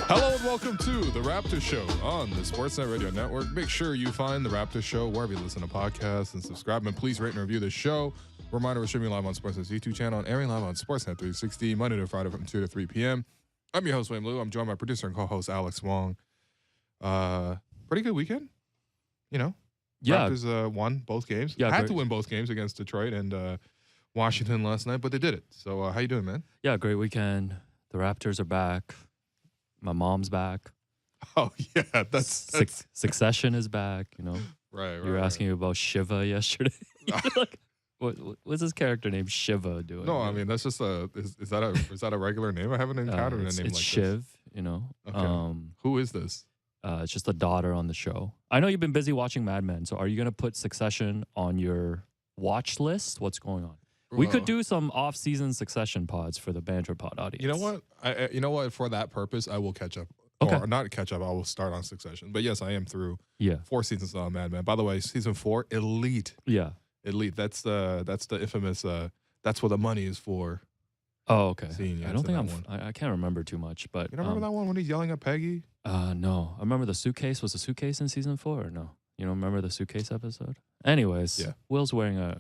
Hello and welcome to the Raptors Show on the Sportsnet Radio Network. Make sure you find the Raptors Show wherever you listen to podcasts and subscribe. And please rate and review the show. Reminder, we're streaming live on Sportsnet's YouTube channel and airing live on Sportsnet 360 Monday to Friday from 2 to 3 p.m. I'm your host, Wayne Liu. I'm joined by producer and co-host Alex Wong. Pretty good weekend, you know. Yeah. Raptors won both games. Yeah, Had to win both games against Detroit and Washington last night, but they did it. So how you doing, man? Yeah, great weekend. The Raptors are back. My mom's back. Oh, yeah. That's Succession is back, you know. Right. You were asking me about Shiva yesterday. Like, what's his character name Shiva doing? No, I mean, that's just is that a regular name? I haven't encountered a name like it's this. Shiv, you know. Okay. Who is this? It's just a daughter on the show. I know you've been busy watching Mad Men, so are you going to put Succession on your watch list? What's going on? We could do some off-season Succession pods for the Banter Pod audience. You know what? You know what? For that purpose, I will catch up. Okay. Or not catch up. I will start on Succession. But yes, I am through 4 seasons of Mad Men. By the way, season 4, elite. Yeah. Elite. That's the infamous. That's what the money is for. Oh, okay. Scene, I don't think I can't remember too much, but you don't remember that one when he's yelling at Peggy? No. I remember the suitcase. Was the suitcase in season 4 or no? You don't remember the suitcase episode? Anyways, yeah. Will's wearing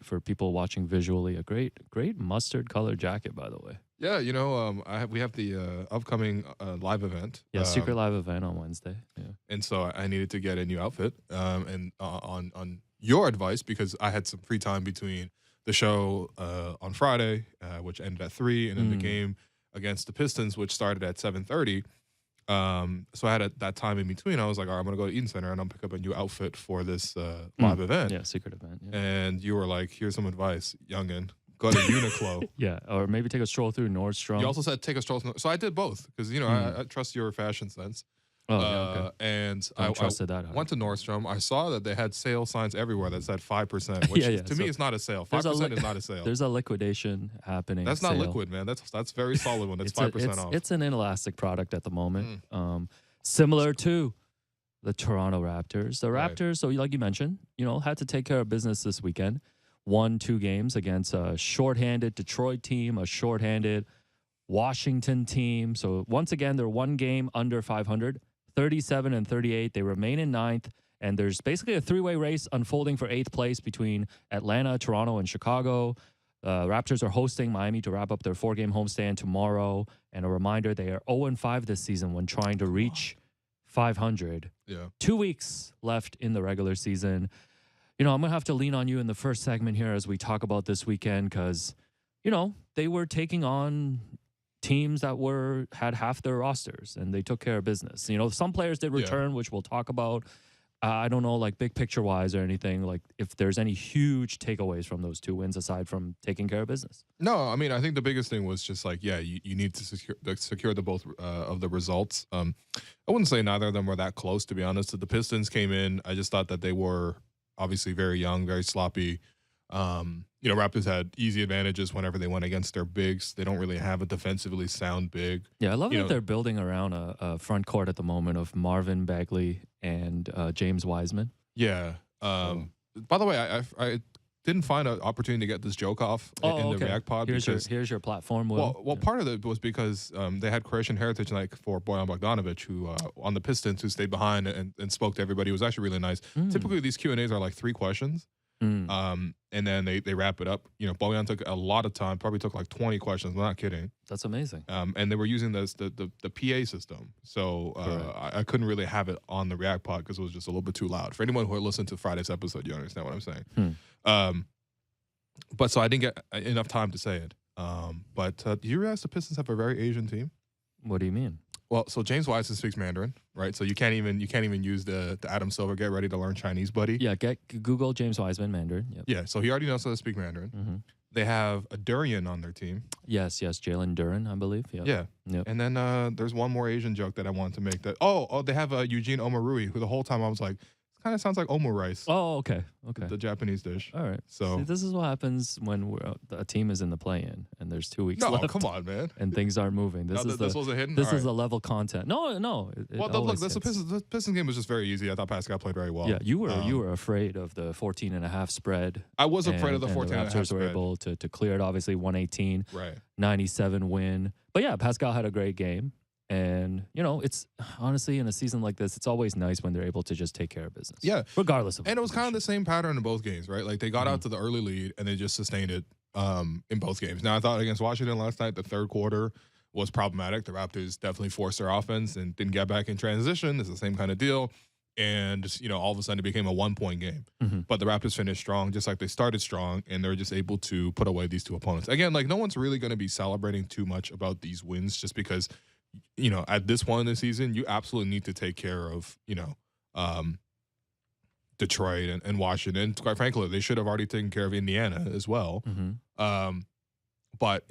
for people watching visually, a great mustard colored jacket, by the way. Yeah, you know, we have the upcoming live event. Yeah, secret live event on Wednesday. Yeah. And so I needed to get a new outfit. And on your advice, because I had some free time between the show on Friday, which ended at 3, and then the game against the Pistons, which started at 7:30. So I had that time in between. I was like, all right, I'm going to go to Eaton Center and I'll pick up a new outfit for this live event. Yeah, secret event. Yeah. And you were like, here's some advice, youngin'. Go to Uniqlo. Yeah, or maybe take a stroll through Nordstrom. You also said take a stroll. So I did both because, you know, I trust your fashion sense. Oh, yeah, okay. And I I trusted that. went to Nordstrom. I saw that they had sale signs everywhere that said 5%, which to me is not a sale. 5% is not a sale. There's a liquidation happening. That's not liquid, man. That's very solid when it's 5% off. It's an inelastic product at the moment. Similar to the Toronto Raptors. The Raptors, so like you mentioned, you know, had to take care of business this weekend. Won 2 games against a shorthanded Detroit team, a shorthanded Washington team. So once again, they're 1 game under 500. 37 and 38. They remain in 9th, and there's basically a 3-way race unfolding for 8th place between Atlanta, Toronto, and Chicago. Raptors are hosting Miami to wrap up their 4-game homestand tomorrow. And a reminder, they are 0-5 this season when trying to reach 500. Yeah. 2 weeks left in the regular season. You know, I'm going to have to lean on you in the first segment here as we talk about this weekend because, you know, they were taking on teams that had half their rosters and they took care of business. You know, some players did return, which we'll talk about. I don't know, like big picture wise or anything, like if there's any huge takeaways from those 2 wins aside from taking care of business. No, I mean, I think the biggest thing was just like, you need to secure the both of the results. I wouldn't say neither of them were that close, to be honest. The Pistons came in. I just thought that they were obviously very young, very sloppy. You know, Raptors had easy advantages whenever they went against their bigs. They don't really have a defensively sound big. Yeah, I love that they're building around a front court at the moment of Marvin Bagley and James Wiseman. Yeah. By the way, I didn't find an opportunity to get this joke off in the React Pod. Here's your platform, Will. Well, part of it was because they had Croatian heritage night for Bojan Bogdanovic, who on the Pistons, who stayed behind and spoke to everybody. It was actually really nice. Typically, these Q&As are like 3 questions. And then they wrap it up. You know, Bojan took a lot of time, probably took like 20 questions. I'm not kidding. That's amazing. And they were using the PA system. So I couldn't really have it on the React Pod because it was just a little bit too loud. For anyone who listened to Friday's episode, you understand what I'm saying. But so I didn't get enough time to say it. But do you realize the Pistons have a very Asian team? What do you mean? Well, so James Wiseman speaks Mandarin, right? So you can't even use the Adam Silver get ready to learn Chinese, buddy. Yeah, Google James Wiseman Mandarin. Yep. Yeah, so he already knows how to speak Mandarin. They have a Durian on their team. Yes, Jalen Duren, I believe. Yep. Yeah. Yep. And then there's one more Asian joke that I wanted to make. They have Eugene Omarui, who the whole time I was like, kind of sounds like omurice. Oh, okay. The Japanese dish. All right. So see, this is what happens when a team is in the play-in and there's 2 weeks left. No, come on, man. And things aren't moving. This wasn't hidden. This is the level content. No. Look, the Pistons game was just very easy. I thought Pascal played very well. Yeah, you were afraid of the 14.5 spread. I was afraid of the 14.5 spread. The Raptors were able to clear it. Obviously, 118, 97 win. But yeah, Pascal had a great game. And, it's honestly in a season like this, it's always nice when they're able to just take care of business. Yeah. Regardless of. And it was kind of the same pattern in both games, right? Like they got out to the early lead and they just sustained it in both games. Now, I thought against Washington last night, the third quarter was problematic. The Raptors definitely forced their offense and didn't get back in transition. It's the same kind of deal. And just, all of a sudden it became a 1-point game. But the Raptors finished strong, just like they started strong, and they're just able to put away these two opponents. Again, like no one's really going to be celebrating too much about these wins just because, at this point in the season, you absolutely need to take care of, Detroit and Washington. Quite frankly, they should have already taken care of Indiana as well. But,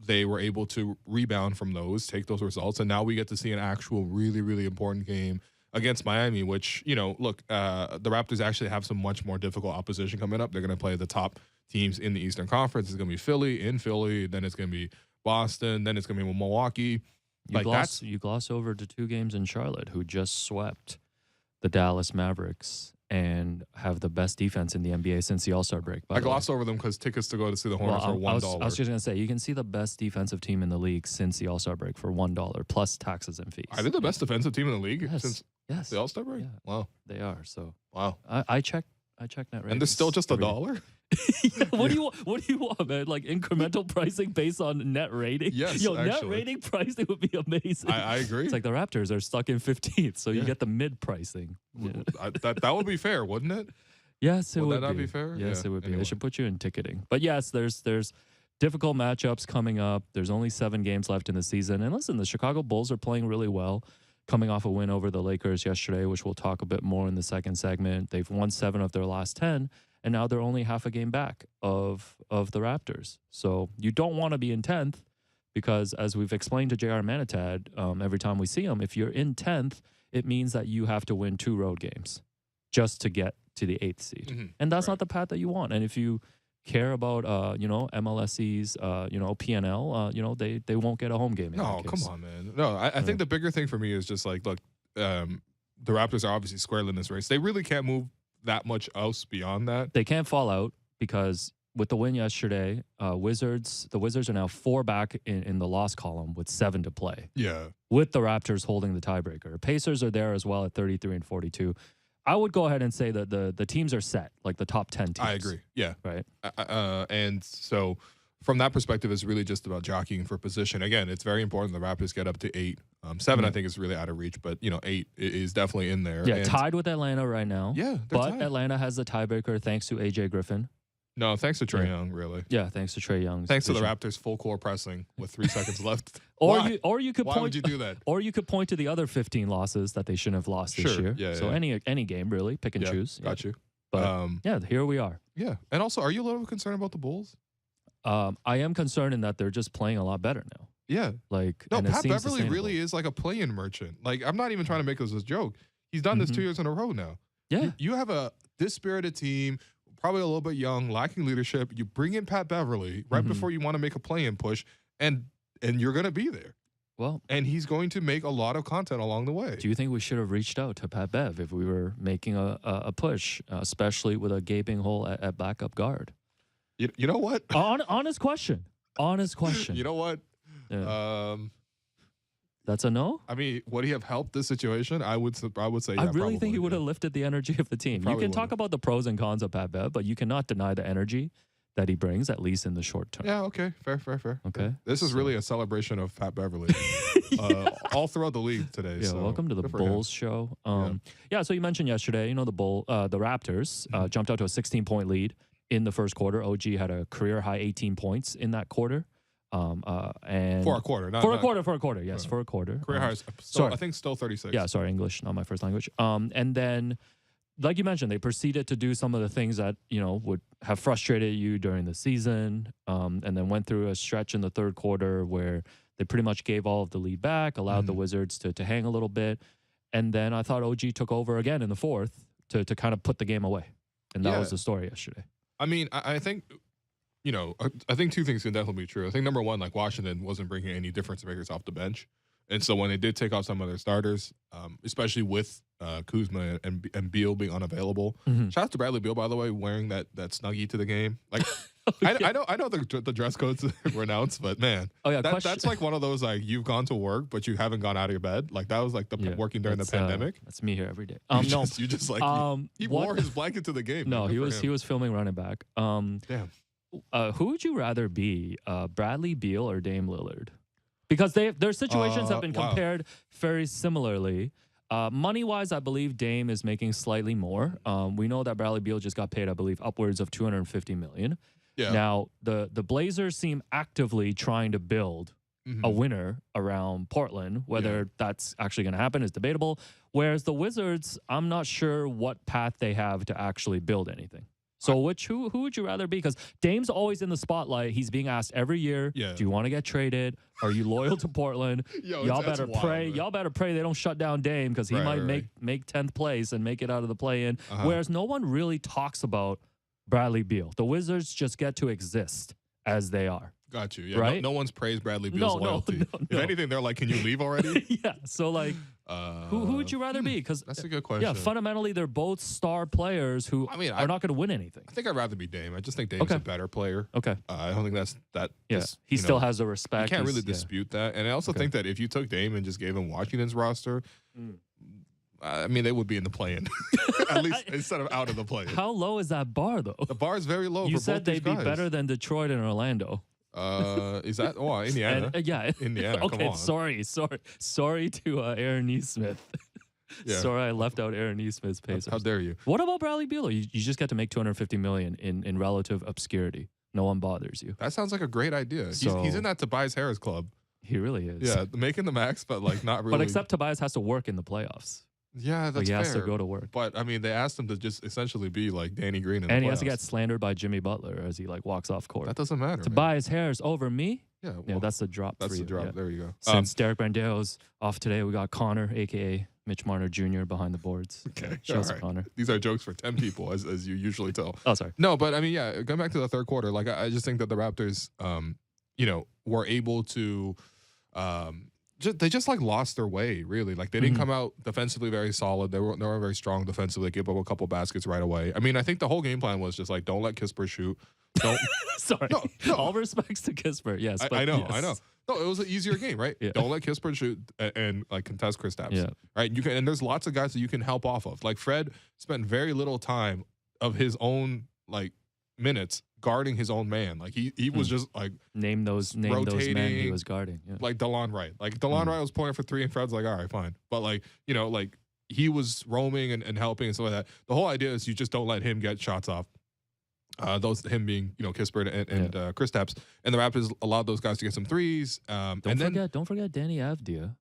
they were able to rebound from those, take those results, and now we get to see an actual really, really important game against Miami, which, look, the Raptors actually have some much more difficult opposition coming up. They're going to play the top teams in the Eastern Conference. It's going to be Philly, then it's going to be Boston, then it's going to be Milwaukee. You gloss over to 2 games in Charlotte, who just swept the Dallas Mavericks and have the best defense in the NBA since the All-Star break. I glossed over them because tickets to go to see the Hornets are $1. I was just going to say, you can see the best defensive team in the league since the All-Star break for $1 plus taxes and fees. Are they the best defensive team in the league since the All-Star break? Yeah, wow. They are. So wow. I checked net ratings. And they're still just $1? Yeah, what do you want, man? Like incremental pricing based on net rating? Yes, net rating pricing would be amazing. I agree. It's like the Raptors are stuck in 15th, so you get the mid pricing. Yeah. That would be fair, wouldn't it? Yes, it would. Would that not be fair? Yes, yeah. it would be. Anyway. They should put you in ticketing. But yes, there's difficult matchups coming up. There's only 7 games left in the season. And listen, the Chicago Bulls are playing really well, coming off a win over the Lakers yesterday, which we'll talk a bit more in the second segment. They've won 7 of their last 10. And now they're only half a game back of the Raptors. So you don't want to be in 10th because, as we've explained to J.R. Manatad every time we see him, if you're in 10th, it means that you have to win 2 road games just to get to the 8th seed. And that's not the path that you want. And if you care about, MLSE's, PNL, they won't get a home game. No, come on, man. No, I think the bigger thing for me is just like, look, the Raptors are obviously squarely in this race. They really can't move that much else beyond that. They can't fall out because with the win yesterday, the Wizards are now 4 back in the loss column with 7 to play. Yeah. With the Raptors holding the tiebreaker. Pacers are there as well at 33 and 42. I would go ahead and say that the teams are set, like the top 10 teams. I agree. Yeah. Right. And so from that perspective, it's really just about jockeying for position. Again, it's very important the Raptors get up to 8. 7, I think, is really out of reach, but 8 is definitely in there. Yeah, tied with Atlanta right now. Yeah, but tied. Atlanta has the tiebreaker thanks to AJ Griffin. No, thanks to Trae Young, really. Yeah, thanks to Trae Young. Thanks to the Raptors full court pressing with 3 seconds left. Why would you do that? Or you could point to the other 15 losses that they shouldn't have lost this year. Yeah, so any game really, pick and choose. Got you. But here we are. Yeah, and also, are you a little concerned about the Bulls? I am concerned in that they're just playing a lot better now. Yeah. No, Pat Beverly really is like a play-in merchant. Like, I'm not even trying to make this a joke. He's done this 2 years in a row now. Yeah. You have a dispirited team, probably a little bit young, lacking leadership. You bring in Pat Beverly right before you want to make a play-in push, and you're going to be there. Well, and he's going to make a lot of content along the way. Do you think we should have reached out to Pat Bev if we were making a push, especially with a gaping hole at backup guard? You know what? Honest question. Honest question. You know what? Yeah. That's a no? I mean, would he have helped this situation? I would say yeah, I really probably, think he would have lifted the energy of the team. You can talk about the pros and cons of Pat Bev, but you cannot deny the energy that he brings, at least in the short term. Yeah, okay. Fair. Okay. This is really a celebration of Pat Beverly all throughout the league today. Yeah, so welcome to the Bulls show. So you mentioned yesterday, the Raptors jumped out to a 16-point lead in the first quarter. OG had a career-high 18 points in that quarter. And for a quarter. For a quarter. Yes, for a quarter. Career highs. I think still 36. Yeah, sorry, English, not my first language. And then, like you mentioned, they proceeded to do some of the things that, would have frustrated you during the season, and then went through a stretch in the third quarter where they pretty much gave all of the lead back, allowed the Wizards to hang a little bit. And then I thought OG took over again in the fourth to kind of put the game away. And that was the story yesterday. I mean, I think, I think 2 things can definitely be true. I think number 1, like Washington wasn't bringing any difference makers off the bench. And so when they did take off some of their starters, especially with Kuzma and Beal being unavailable, shout out to Bradley Beal, by the way, wearing that Snuggie to the game. Like, I know the dress codes were announced, but man, Oh yeah, that's like one of those like you've gone to work but you haven't gone out of your bed. Like that was like working during the pandemic. That's me here every day. You just like he wore his blanket to the game. No, man. he was filming running back. Damn. Who would you rather be, Bradley Beal or Dame Lillard? Because their situations have been compared very similarly. Money-wise, I believe Dame is making slightly more. We know that Bradley Beal just got paid, I believe, upwards of $250 million. Yeah. Now, the Blazers seem actively trying to build a winner around Portland. Whether that's actually going to happen is debatable. Whereas the Wizards, I'm not sure what path they have to actually build anything. So who would you rather be? Because Dame's always in the spotlight. He's being asked every year, do you want to get traded? Are you loyal to Portland? Y'all better pray. Man. Y'all better pray they don't shut down Dame because he might make 10th place and make it out of the play-in. Whereas no one really talks about Bradley Beal. The Wizards just get to exist as they are. Got you. Yeah, right? No one's praised Bradley Beal's loyalty. No. If anything, they're like, can you leave already? Yeah. So like, who would you rather be? Because that's a good question. Yeah, fundamentally, they're both star players who are not going to win anything. I think I'd rather be Dame. I just think Dame's a better player. Okay. I don't think that. Yeah. He still has the respect. You can't really dispute that. And I also think that if you took Dame and just gave him Washington's roster, I mean, they would be in the play-in, at least instead of out of the play-in. How low is that bar, though? The bar is very low. You for said both they'd these be better than Detroit and Orlando. Is that Indiana? Yeah, Indiana. Okay, come on. sorry to Aaron Nesmith. Sorry, I left out Aaron Nesmith's Pacers. How dare you? What about Bradley Beal? You just get to make $250 million in relative obscurity. No one bothers you. That sounds like a great idea. He's in that Tobias Harris club. He really is. Yeah, making the max, but like not really. But except Tobias has to work in the playoffs. Yeah, that's he fair. has to go to work. But I mean, they asked him to just essentially be like Danny Green in the and playoffs. He has to get slandered by Jimmy Butler as he like walks off court. That doesn't matter. Tobias Harris over me. Yeah, that's the drop. That's for the you. drop. Yeah. There you go. Since Derek Brandeau's off today, we got Connor, aka Mitch Marner Jr. behind the boards. Okay, Shouts to Connor. These are jokes for 10 people, as you usually tell. Oh, sorry. No, but I mean, yeah. Going back to the third quarter, like I just think that the Raptors, were able to. They just like lost their way, really. Like they didn't come out defensively very solid. They were very strong defensively. They gave up a couple baskets right away. I mean, I think the whole game plan was just like, don't let Kispert shoot. Don't. Sorry. No. All respects to Kispert. Yes. I know. Yes. I know. No, it was an easier game, right? Yeah. Don't let Kispert shoot and like contest Kristaps. Yeah. Right. You can, and there's lots of guys that you can help off of. Like Fred spent very little time of his own like minutes guarding his own man. Like he was just like name those men he was guarding. Yeah. Like DeLon Wright. Like DeLon Wright was pointing for three and Fred's like, all right, fine. But like, like he was roaming and helping and stuff like that. The whole idea is you just don't let him get shots off. Him being, Kispert and Kristaps. And the Raptors allowed those guys to get some threes. Don't forget Danny Avdia.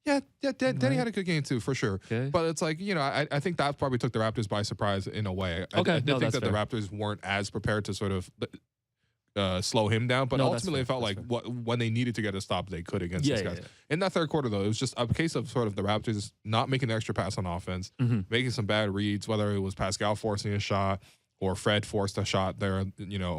Yeah, Danny had a good game too, for sure. Okay. But it's like, I think that probably took the Raptors by surprise in a way. I did think that the Raptors weren't as prepared to sort of slow him down, but ultimately it felt like when they needed to get a stop, they could against these guys. Yeah. In that third quarter, though, it was just a case of sort of the Raptors not making the extra pass on offense, making some bad reads, whether it was Pascal forcing a shot or Fred forced a shot there,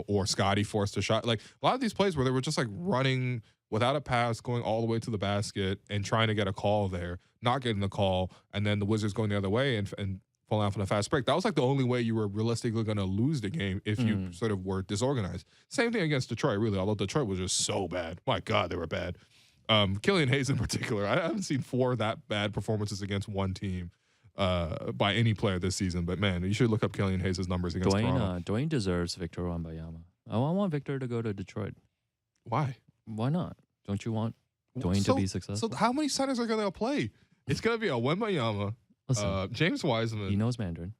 or Scotty forced a shot. Like a lot of these plays where they were just like running without a pass, going all the way to the basket and trying to get a call there, not getting the call, and then the Wizards going the other way and falling off on a fast break. That was like the only way you were realistically going to lose the game if you sort of were disorganized. Same thing against Detroit, really, although Detroit was just so bad. My God, they were bad. Killian Hayes in particular, I haven't seen 4 that bad performances against one team by any player this season. But, man, you should look up Killian Hayes' numbers against Toronto. Dwayne deserves Victor Wembanyama. I want Victor to go to Detroit. Why? Why not? Don't you want Dwayne to be successful? So how many centers are going to play? It's going to be a Wembanyama, James Wiseman. He knows Mandarin.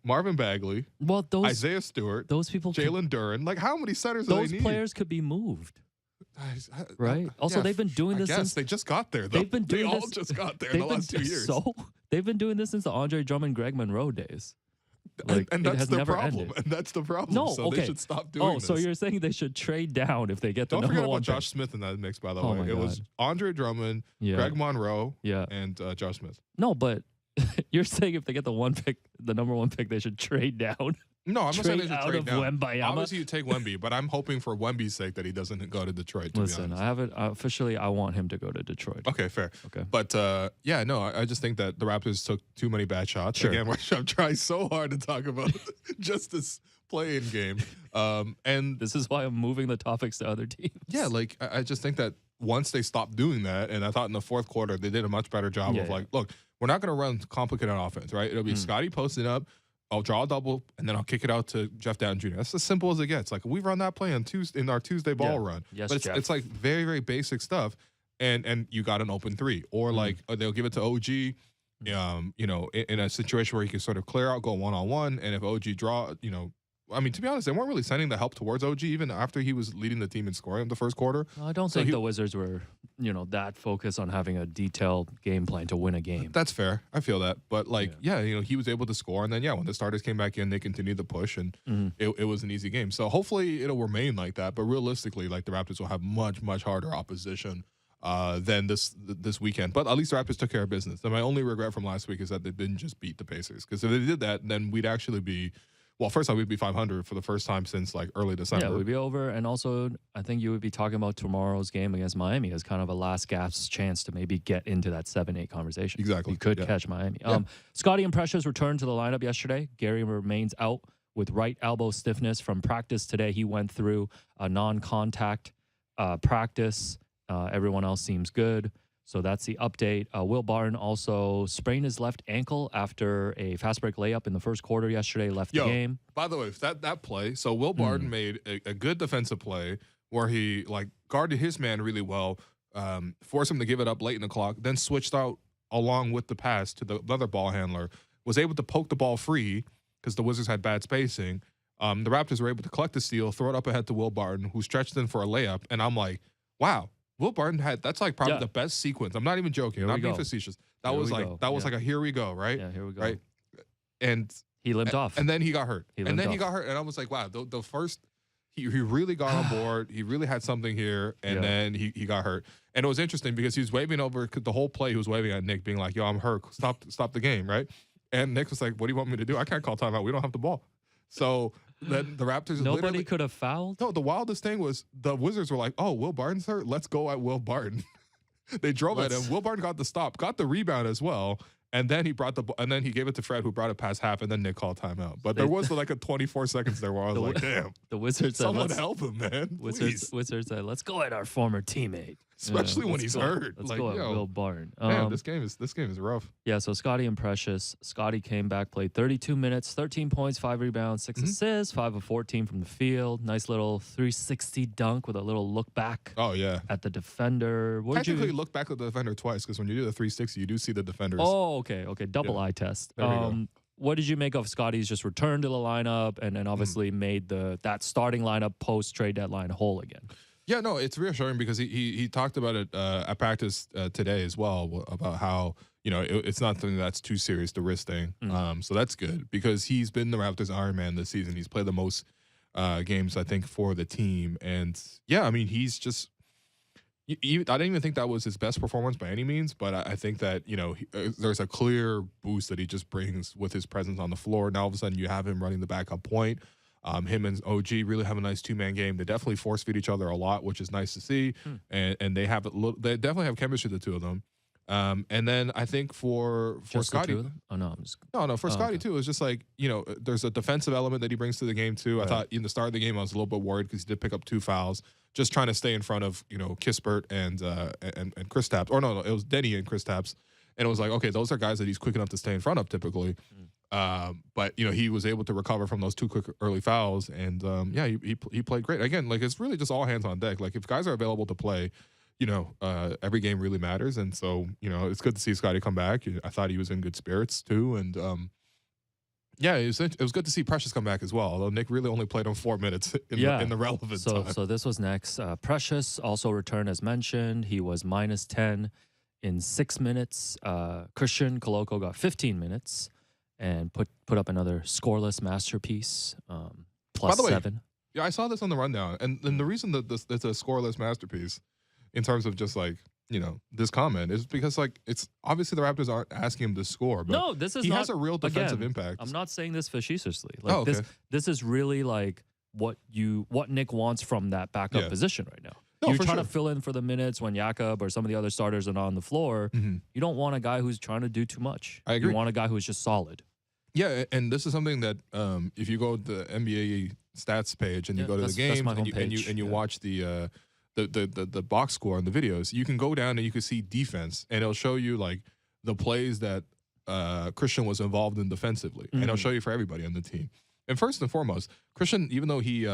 Marvin Bagley. Well, Isaiah Stewart. Those people. Jalen Duren. Like, how many centers do they need? Those players could be moved. Right. Also, they've been doing this since they just got there. Though. They all just got there in the last 2 years. So they've been doing this since the Andre Drummond, Greg Monroe days. Like, and that's the problem. And that's the problem. No, so they should stop doing this. So you're saying they should trade down if they get the Don't number forget one about pick. Josh Smith in that mix, by the Oh way. my It was Andre Drummond, Greg Monroe, and Josh Smith. No, but you're saying if they get the number one pick, they should trade down. No, I'm not saying they should trade down. Wembanyama. Obviously, you take Wemby, but I'm hoping for Wemby's sake that he doesn't go to Detroit. Listen, I haven't officially. I want him to go to Detroit. Okay, fair. Okay, but I just think that the Raptors took too many bad shots. Sure. Again, I'm trying so hard to talk about just this play-in game. And This is why I'm moving the topics to other teams. yeah, like I just think that once they stopped doing that, and I thought in the fourth quarter they did a much better job of like, look, we're not going to run complicated offense, right? It'll be Scotty posting up, I'll draw a double, and then I'll kick it out to Jeff Dowtin Jr. That's as simple as it gets. Like we run that play on Tuesday in our Tuesday ball run, Yes, but it's like very, very basic stuff, and you got an open three, or like they'll give it to OG. You know, in a situation where you can sort of clear out, go one-on-one, and if OG draw, you know, I mean, to be honest, they weren't really sending the help towards OG even after he was leading the team in scoring in the first quarter. I don't think the Wizards were, you know, that focused on having a detailed game plan to win a game. That's fair. I feel that. But, like, yeah, you know, he was able to score. And then, yeah, when the starters came back in, they continued the push, and it was an easy game. So hopefully it'll remain like that. But realistically, like, the Raptors will have much, much harder opposition than this weekend. But at least the Raptors took care of business. And my only regret from last week is that they didn't just beat the Pacers. Because if they did that, then we'd actually be – well, first off, we'd be 500 for the first time since like early December. Yeah, we'd be over. And also, I think you would be talking about tomorrow's game against Miami as kind of a last gasp chance to maybe get into that 7-8 conversation. Exactly. You could catch Miami. Scotty and Precious returned to the lineup yesterday. Gary remains out with right elbow stiffness from practice today. He went through a non-contact practice. Everyone else seems good. So that's the update. Will Barton also sprained his left ankle after a fast break layup in the first quarter yesterday, left the game. By the way, that play, so Will Barton made a good defensive play where he like guarded his man really well, forced him to give it up late in the clock, then switched out along with the pass to the other ball handler, was able to poke the ball free because the Wizards had bad spacing. The Raptors were able to collect the steal, throw it up ahead to Will Barton, who stretched in for a layup, and I'm like, wow. Will Barton that's like probably the best sequence. I'm not even joking. I'm not being facetious. That was like a here we go, right? Yeah, here we go. Right. And he limped off. And then he got hurt. He got hurt. And I was like, wow, the first he really got on board. He really had something here. And then he got hurt. And it was interesting because he was waving over the whole play. He was waving at Nick, being like, yo, I'm hurt. Stop the game, right? And Nick was like, what do you want me to do? I can't call timeout. We don't have the ball. So then the Raptors nobody could have fouled. No, the wildest thing was the Wizards were like, "Oh, Will Barton's hurt. Let's go at Will Barton." They drove at him. Will Barton got the stop, got the rebound as well, and then he gave it to Fred, who brought it past half, and then Nick called timeout. But there was like a 24 seconds there where I was like, "Damn, the Wizards said, someone help him, man." Wizards said, "Let's go at our former teammate." Especially when he's hurt. Let's go at Will Barton. Man, this game is rough. Yeah, so Scotty and Precious. Scotty came back, played 32 minutes, 13 points, 5 rebounds, 6 assists, 5 of 14 from the field. Nice little 360 dunk with a little look back. Oh, yeah. At the defender. Technically, look back at the defender twice, because when you do the 360, you do see the defenders. Oh, okay. Double eye test. There we go. What did you make of Scotty's just return to the lineup and then obviously made that starting lineup post-trade deadline whole again? Yeah, no, it's reassuring because he talked about it at practice today as well, about how, you know, it's not something that's too serious, the wrist thing. So that's good because he's been the Raptors Iron Man this season. He's played the most games, I think, for the team. And, yeah, I mean, he's just I didn't even think that was his best performance by any means, but I think that, you know, there's a clear boost that he just brings with his presence on the floor. Now, all of a sudden, you have him running the backup point. Him and OG really have a nice two-man game. They definitely force feed each other a lot, which is nice to see. And they definitely have chemistry, the two of them. And then I think for Scotty, for Scotty too, it's just like, you know, there's a defensive element that he brings to the game too. Right. I thought in the start of the game I was a little bit worried because he did pick up 2 fouls, just trying to stay in front of, you know, Kispert and Kristaps. Or no, it was Denny and Kristaps. And it was like, okay, those are guys that he's quick enough to stay in front of typically. But, you know, he was able to recover from those 2 quick early fouls. And, he played great. Again, like, it's really just all hands on deck. Like, if guys are available to play, you know, every game really matters. And so, you know, it's good to see Scotty come back. I thought he was in good spirits, too. And, it was good to see Precious come back as well, although Nick really only played him 4 minutes in the relevant time. So this was next. Precious also returned as mentioned. He was -10 in 6 minutes. Christian Koloko got 15 minutes and put up another scoreless masterpiece, plus By the way, 7. Yeah, I saw this on the rundown. And the reason that it's a scoreless masterpiece in terms of just like, you know, this comment is because, like, it's obviously the Raptors aren't asking him to score, but no, this is he not, has a real defensive impact. I'm not saying this facetiously. Like, this is really like what Nick wants from that backup position right now. No, You're trying to fill in for the minutes when Jakob or some of the other starters are not on the floor. Mm-hmm. You don't want a guy who's trying to do too much. I agree. You want a guy who's just solid. Yeah, and this is something that if you go to the NBA stats page and you go to the games and you watch the box score on the videos, you can go down and you can see defense, and it'll show you like the plays that Christian was involved in defensively, and it'll show you for everybody on the team. And first and foremost, Christian, even though he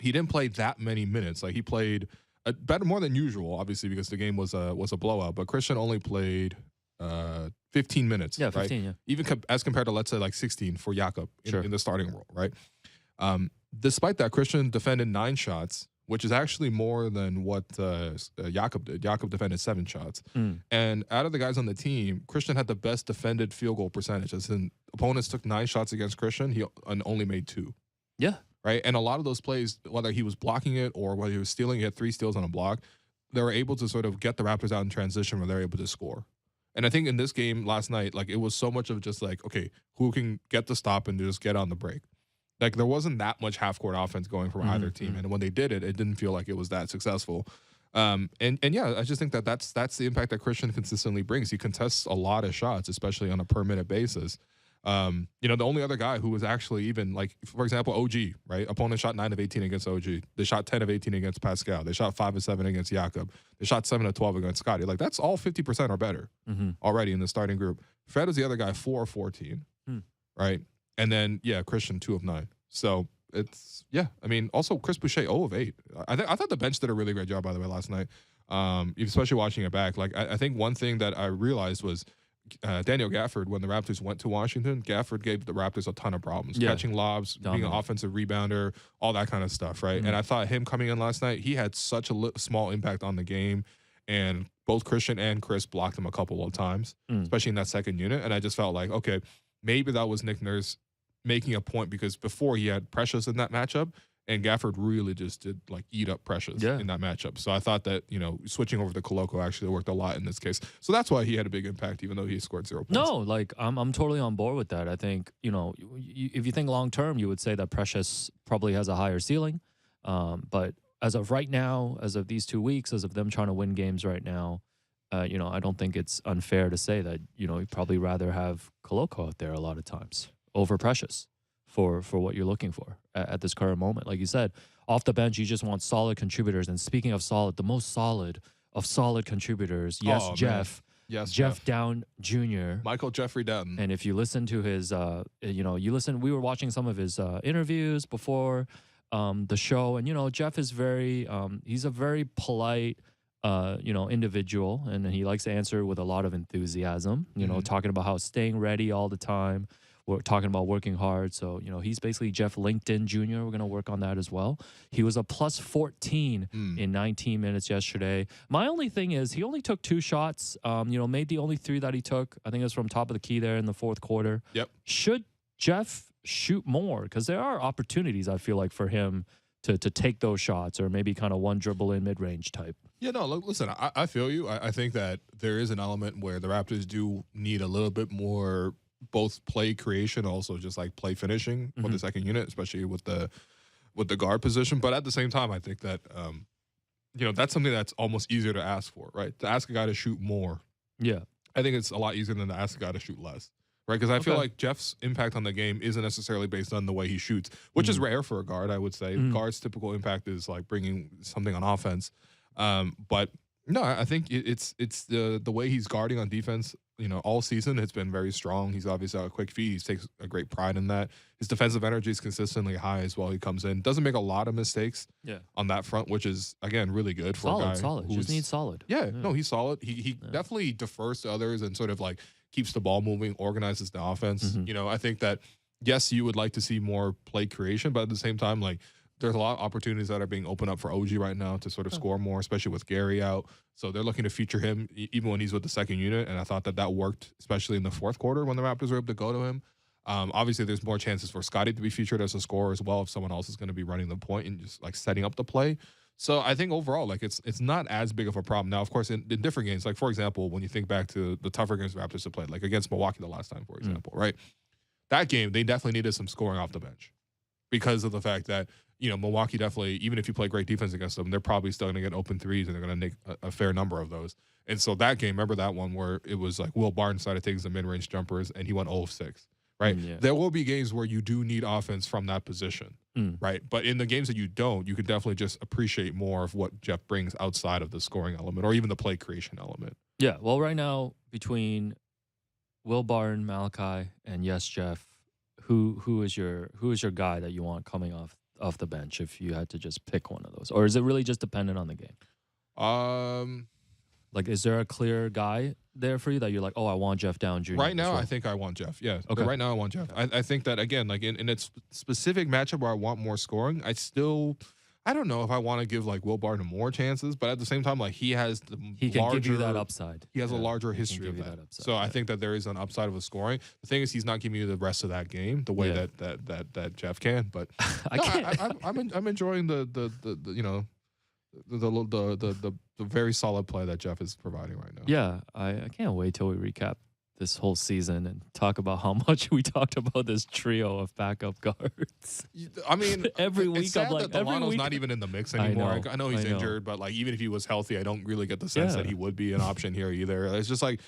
didn't play that many minutes, like he played better more than usual, obviously because the game was a blowout, but Christian only played 15 minutes. Yeah, 15, right? yeah. Even as compared to, let's say, like 16 for Jakob in the starting role, right? Despite that, Christian defended 9 shots, which is actually more than what Jakob did. Jakob defended 7 shots. And out of the guys on the team, Christian had the best defended field goal percentage. As in, opponents took 9 shots against Christian, he only made 2. Yeah. Right? And a lot of those plays, whether he was blocking it or whether he was stealing, he had 3 steals on a block, they were able to sort of get the Raptors out in transition where they're able to score. And I think in this game last night, like it was so much of just like, okay, who can get the stop and just get on the break? Like there wasn't that much half-court offense going from either team. And when they did it, it didn't feel like it was that successful. And yeah, I just think that that's the impact that Christian consistently brings. He contests a lot of shots, especially on a per-minute basis. The only other guy who was actually even like, for example, OG, right? Opponent shot 9 of 18 against OG. They shot 10 of 18 against Pascal. They shot 5 of 7 against Jakob. They shot 7 of 12 against Scotty. Like that's all 50% or better already in the starting group. Fred was the other guy, 4 of 14, right? And then Christian 2 of 9. So it's I mean, also Chris Boucher 0 of 8. I thought the bench did a really great job, by the way, last night. Especially watching it back. Like I think one thing that I realized was Daniel Gafford, when the Raptors went to Washington, Gafford gave the Raptors a ton of problems. Catching lobs, being an offensive rebounder, all that kind of stuff, right? And I thought him coming in last night, he had such a small impact on the game, and both Christian and Chris blocked him a couple of times, especially in that second unit, and I just felt like, okay, maybe that was Nick Nurse making a point because before he had Precious in that matchup, and Gafford really just did like eat up Precious in that matchup. So I thought that, switching over to Koloko actually worked a lot in this case. So that's why he had a big impact, even though he scored 0 points. No, like I'm totally on board with that. I think, if you think long term, you would say that Precious probably has a higher ceiling. But as of right now, as of these 2 weeks, as of them trying to win games right now, I don't think it's unfair to say that, you'd probably rather have Koloko out there a lot of times over Precious. For what you're looking for at this current moment. Like you said, off the bench, you just want solid contributors. And speaking of solid, the most solid of solid contributors, Jeff. Yes, Jeff Down Jr. Michael Jeffrey Dowden. And if you listen to his, we were watching some of his interviews before the show. And, Jeff is he's a very polite, individual. And he likes to answer with a lot of enthusiasm, talking about how staying ready all the time. We're talking about working hard. So, he's basically Jeff LinkedIn Jr. We're going to work on that as well. He was a plus 14 in 19 minutes yesterday. My only thing is he only took 2 shots, made the only 3 that he took. I think it was from top of the key there in the fourth quarter. Yep. Should Jeff shoot more? Because there are opportunities, I feel like, for him to take those shots or maybe kind of one dribble in mid-range type. Yeah, no, look, listen, I feel you. I think that there is an element where the Raptors do need a little bit more both play creation, also just like play finishing for the second unit, especially with the guard position. But at the same time, I think that that's something that's almost easier to ask for, right? To ask a guy to shoot more. Yeah, I think it's a lot easier than to ask a guy to shoot less, right? Because I feel like Jeff's impact on the game isn't necessarily based on the way he shoots, which is rare for a guard, I would say. Guard's typical impact is like bringing something on offense, but no, I think it's the way he's guarding on defense. All season it's been very strong. He's obviously got a quick feet. He takes a great pride in that. His defensive energy is consistently high as well. He comes in, doesn't make a lot of mistakes on that front, which is, again, really good for a guy. Solid. Just needs solid. No, he's solid. He definitely defers to others and sort of like keeps the ball moving, organizes the offense. I think that, yes, you would like to see more play creation, but at the same time, like, there's a lot of opportunities that are being opened up for OG right now to sort of score more, especially with Gary out. So they're looking to feature him even when he's with the second unit. And I thought that worked, especially in the fourth quarter when the Raptors were able to go to him. Obviously, there's more chances for Scotty to be featured as a scorer as well if someone else is going to be running the point and just like setting up the play. So I think overall, like it's not as big of a problem. Now, of course, in different games, like for example, when you think back to the tougher games the Raptors have played, like against Milwaukee the last time, for example, right? That game, they definitely needed some scoring off the bench because of the fact that, Milwaukee definitely, even if you play great defense against them, they're probably still going to get open threes and they're going to make a fair number of those. And so that game, remember that one where it was like Will Barton started taking some mid-range jumpers and he went 0 of 6. right? Yeah. There will be games where you do need offense from that position, right? But in the games that you don't, you can definitely just appreciate more of what Jeff brings outside of the scoring element or even the play creation element. Yeah. Well, right now between Will Barton, Malachi, and yes, Jeff, who is your guy that you want coming off the bench if you had to just pick one of those, or is it really just dependent on the game? Like, is there a clear guy there for you that you're like, oh, I want Jeff Down Jr. Right now, I think I want Jeff. Yeah. Okay. Right now, I want Jeff. I think that, again, like in its specific matchup where I want more scoring, I don't know if I want to give like Will Barton more chances, but at the same time, like he has he can give you that upside. He has a larger history of that. So I think that there is an upside of his scoring. The thing is, he's not giving you the rest of that game the way that Jeff can. But I'm enjoying the you know the very solid play that Jeff is providing right now. Yeah, I can't wait till we recap this whole season and talk about how much we talked about this trio of backup guards. I mean, every week it's sad I'm like, that Delano's not even in the mix anymore. I know he's injured, but like even if he was healthy, I don't really get the sense that he would be an option here either. It's just like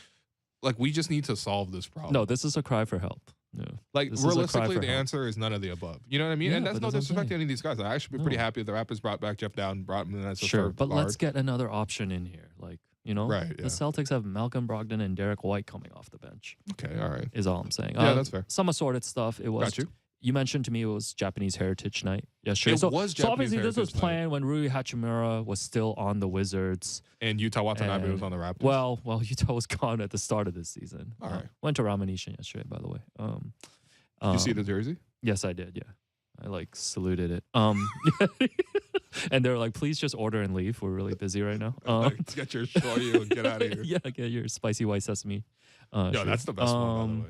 we just need to solve this problem. No, this is a cry for help. No. Like realistically, the answer is none of the above. You know what I mean? Yeah, and that's no disrespect to any of these guys. I actually be pretty happy the Raptors brought back Jeff Down, brought him in as a third but guard. let's get another option in here. Like, you know, right? Yeah. The Celtics have Malcolm Brogdon and Derek White coming off the bench. Okay, all right. Is all I'm saying. Yeah, that's fair. Some assorted stuff. It was. Got you. You mentioned to me it was Japanese Heritage Night yesterday. It was Japanese so obviously Heritage this was planned when Rui Hachimura was still on the Wizards. And Yuta Watanabe was on the Raptors. Well, Yuta was gone at the start of this season. All right. Went to Ramanishan yesterday, by the way. Did you see the jersey? Yes, I did. Yeah. I like saluted it. And they were like, please just order and leave. We're really busy right now. Get your shoyu and get out of here. Yeah, get your spicy white sesame. Yo, that's the best one, by the way.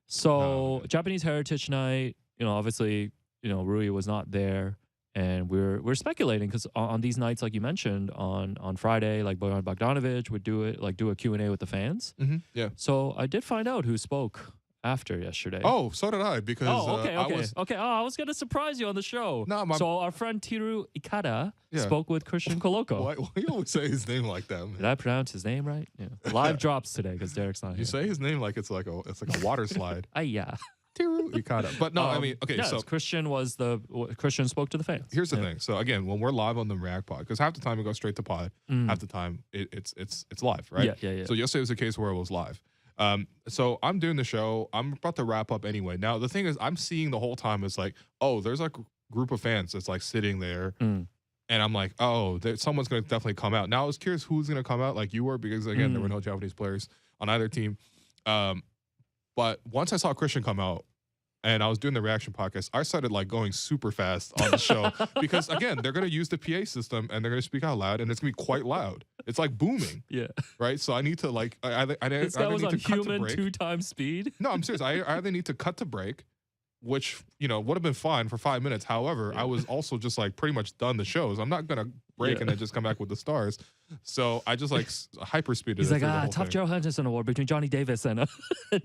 So Japanese Heritage Night, you know, obviously, you know, Rui was not there. And we're speculating because on these nights, like you mentioned, on Friday, like Bojan Bogdanovic would do a Q&A with the fans. Mm-hmm. Yeah. So I did find out who spoke after yesterday. Oh, so did I. Because okay. I was gonna surprise you on the show. No, so our friend Tiru Ikada spoke with Christian Koloko. Why you always say his name like that, man? Did I pronounce his name right? Yeah. Live drops today because Derek's not here. You say his name like it's like a water slide. Yeah. Tiru Ikada. But no, I mean, okay. Yeah, so Christian spoke to the fans. Here's the thing. So again, when we're live on the React Pod, because half the time we go straight to pod, half the time it's live, right? Yeah. So yesterday was a case where it was live. So I'm doing the show. I'm about to wrap up anyway. Now the thing is, I'm seeing the whole time it's like, oh, there's like a group of fans that's like sitting there, and I'm like, oh, someone's gonna definitely come out. Now I was curious who's gonna come out, like you were, because again, there were no Japanese players on either team. But once I saw Christian come out, and I was doing the reaction podcast, I started like going super fast on the show because again, they're gonna use the PA system and they're gonna speak out loud, and it's gonna be quite loud. It's like booming. Yeah. Right. So I need to like this guy was on human 2x speed. No, I'm serious. I either need to cut to break, which would have been fine for 5 minutes. However, I was also just like pretty much done the shows. I'm not gonna break and then just come back with the stars. So I just like hyper speeded. He's like, tough Joe Henderson award between Johnny Davis and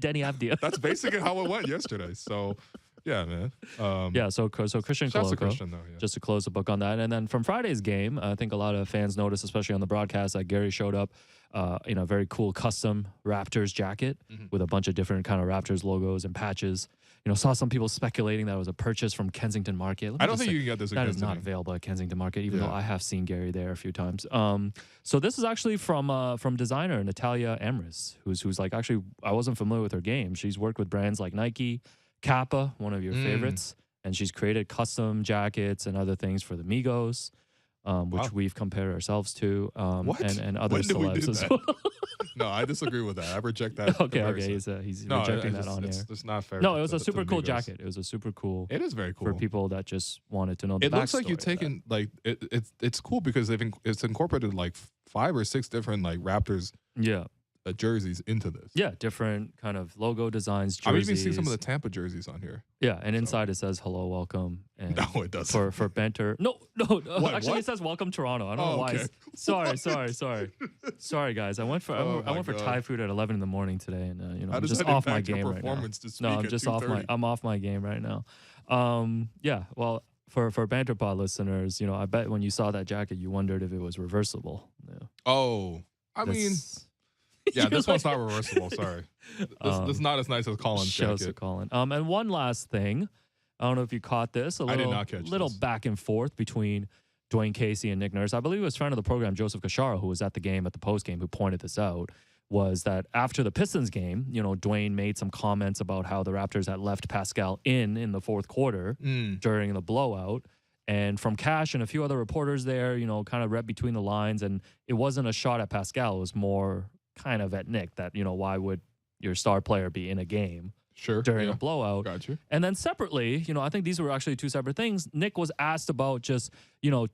Denny Avdia. That's basically how it went yesterday. So yeah, man. So Christian Koloko, just to close the book on that. And then from Friday's game, I think a lot of fans noticed, especially on the broadcast, that Gary showed up in a very cool custom Raptors jacket with a bunch of different kind of Raptors logos and patches. Saw some people speculating that it was a purchase from Kensington Market. I don't think you can get this. That is not available at Kensington Market, even though I have seen Gary there a few times. So this is actually from designer Natalia Amris, who's like, actually, I wasn't familiar with her game. She's worked with brands like Nike, Kappa, one of your favorites, and she's created custom jackets and other things for the Migos, which we've compared ourselves to, and other celebs as well. No, I disagree with that. I reject that. Okay, he's rejecting that on here. It's not fair. No, it was a super cool jacket. It was a super cool. It is very cool for people that just wanted to know the backstory. It looks like you've taken like it's cool because it's incorporated like 5 or 6 different like Raptors jerseys into this. Yeah, different kind of logo designs. Jerseys. I'm even seeing some of the Tampa jerseys on here. Yeah, and inside it says "Hello, welcome." And no, it doesn't. For banter. No. Actually, it says "Welcome Toronto." I don't know why. Okay. Sorry, guys. I went for Thai food at 11 in the morning today, and I'm just off my game right now. No, I'm just off my game right now. Well, for banter pod listeners, I bet when you saw that jacket, you wondered if it was reversible. Yeah. Oh, I mean. Yeah, this one's not reversible. Sorry, this is not as nice as Colin's Shows to jacket. Colin. And one last thing, I don't know if you caught this. I did not catch little this. back and forth between Dwayne Casey and Nick Nurse. I believe it was friend of the program Joseph Casharo, who was at the game at the post game, who pointed this out. Was that after the Pistons game, Dwayne made some comments about how the Raptors had left Pascal in the fourth quarter during the blowout. And from Cash and a few other reporters there, kind of read between the lines. And it wasn't a shot at Pascal. It was more kind of at Nick that, why would your star player be in a game during a blowout? Got you. And then separately, I think these were actually two separate things. Nick was asked about just,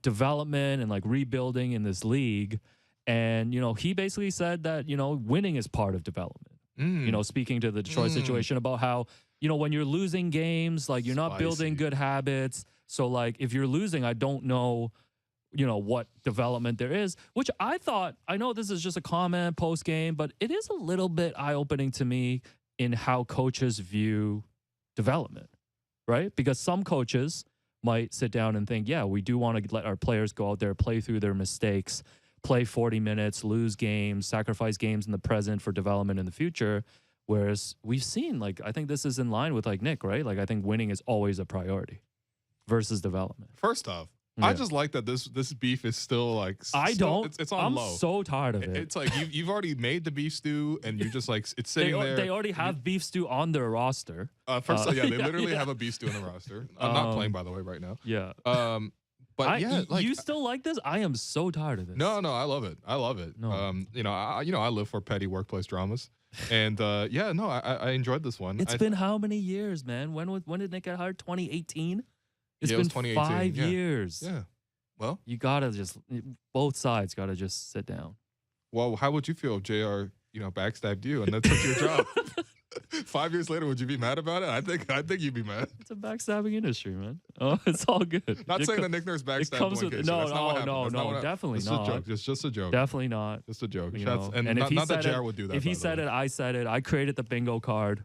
development and like rebuilding in this league. And, he basically said that, winning is part of development. Speaking to the Detroit situation about how, when you're losing games, like you're not building good habits. So like if you're losing, I don't know, what development there is, which I thought, I know this is just a comment post game, but it is a little bit eye-opening to me in how coaches view development, right? Because some coaches might sit down and think, yeah, we do want to let our players go out there, play through their mistakes, play 40 minutes, lose games, sacrifice games in the present for development in the future. Whereas we've seen, like, I think this is in line with like Nick, right? Like, I think winning is always a priority versus development. First off, I just like that this beef is still like. It's on low. I'm so tired of it. It's like you've already made the beef stew, and you're just like it's sitting there. They already have beef stew on their roster. They literally have a beef stew on the roster. I'm not playing, by the way, right now. Yeah. But you still like this? I am so tired of this. No, I love it. I love it. No. I live for petty workplace dramas, and I enjoyed this one. It's been how many years, man? When did Nick get hired? 2018. It's been 2018. 5 years. Yeah. Well, you gotta both sides gotta just sit down. Well, how would you feel if JR, backstabbed you and then took your job? 5 years later, would you be mad about it? I think you'd be mad. It's a backstabbing industry, man. Oh, it's all good. Not saying that Nick Nurse backstabbed Dwayne Casey. No, definitely not. Just a joke. Definitely not. Just a joke. And not if that JR would do that. If he said it, I said it. I created the bingo card.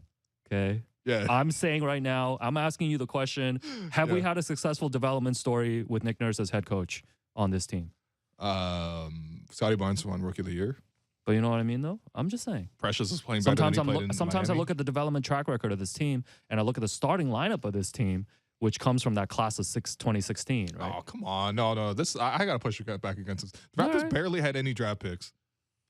Okay. Yeah. I'm saying right now, I'm asking you the question: have we had a successful development story with Nick Nurse as head coach on this team? Scotty Barnes won Rookie of the Year. But you know what I mean, though? I'm just saying. Precious is playing better than he played in Sometimes I Miami. look at the development track record of this team, and I look at the starting lineup of this team, which comes from that class of 2016, right? Oh, come on. No. I got to push you back against this. The Raptors barely had any draft picks.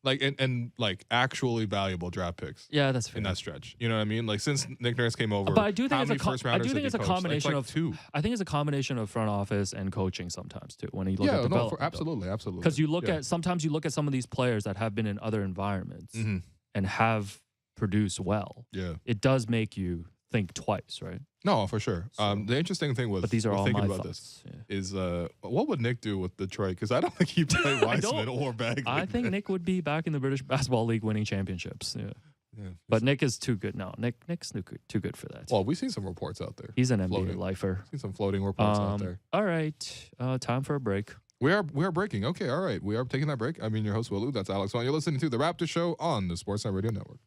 Like, and actually valuable draft picks. Yeah, that's fair. In that stretch. You know what I mean? Like, since Nick Nurse came over, but I do think it's a combination of two. I think it's a combination of front office and coaching sometimes too. When you look at development, absolutely. Because you look at sometimes you look at some of these players that have been in other environments and have produced well. Yeah, it does make you think twice, right? No, for sure. The interesting thing was, but these are all thinking my about thoughts. Is what would Nick do with Detroit? Because I don't think he'd play Wiseman or Bagley. I think Nick would be back in the British Basketball League winning championships. Yeah. But Nick is too good now. Nick's too good for that. Well, we've seen some reports out there. He's an NBA lifer. Seen some floating reports out there. All right, time for a break. We are breaking. Okay, all right. We are taking that break. I mean, your host, Willu. That's Alex Wong. You're listening to The Raptors Show on the Sportsnet Radio Network.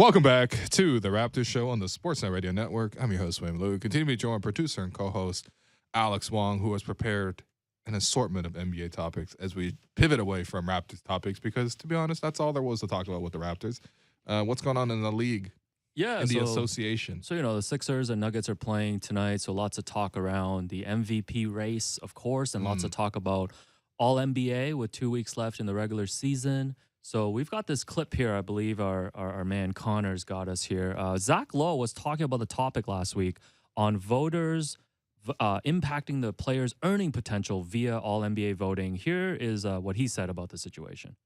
Welcome back to the Raptors Show on the Sportsnet Radio Network. I'm your host, Wayne Lou. Continue to be joined producer and co-host Alex Wong, who has prepared an assortment of NBA topics as we pivot away from Raptors topics because, to be honest, that's all there was to talk about with the Raptors. What's going on in the league? Yeah, in the association. So, the Sixers and Nuggets are playing tonight, so lots of talk around the MVP race, of course, and lots of talk about All-NBA with 2 weeks left in the regular season. So we've got this clip here. I believe our man Connor's got us here. Zach Lowe was talking about the topic last week on voters impacting the players' earning potential via All-NBA voting. Here is what he said about the situation.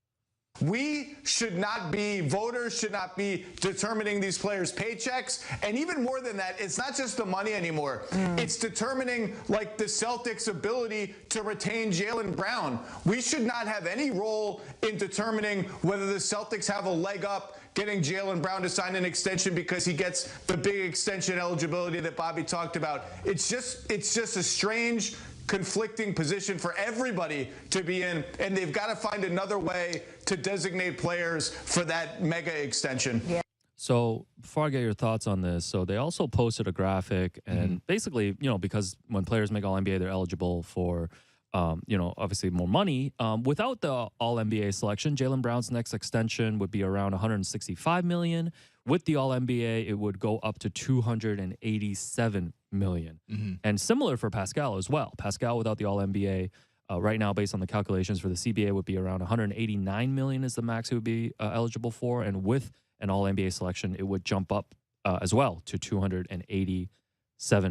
Voters should not be determining these players' paychecks. And even more than that, it's not just the money anymore. It's determining, like, the Celtics' ability to retain Jaylen Brown. We should not have any role in determining whether the Celtics have a leg up getting Jaylen Brown to sign an extension because he gets the big extension eligibility that Bobby talked about. It's just a strange, conflicting position for everybody to be in, and they've got to find another way to designate players for that mega extension. Yeah. So before I get your thoughts on this, so they also posted a graphic, and basically, because when players make All-NBA, they're eligible for, obviously more money. Without the All-NBA selection, Jaylen Brown's next extension would be around $165 million. With the All-NBA, it would go up to $287 million. And similar for Pascal as well. Pascal without the All-NBA, right now, based on the calculations for the CBA, would be around $189 million is the max he would be eligible for. And with an All-NBA selection, it would jump up as well to $287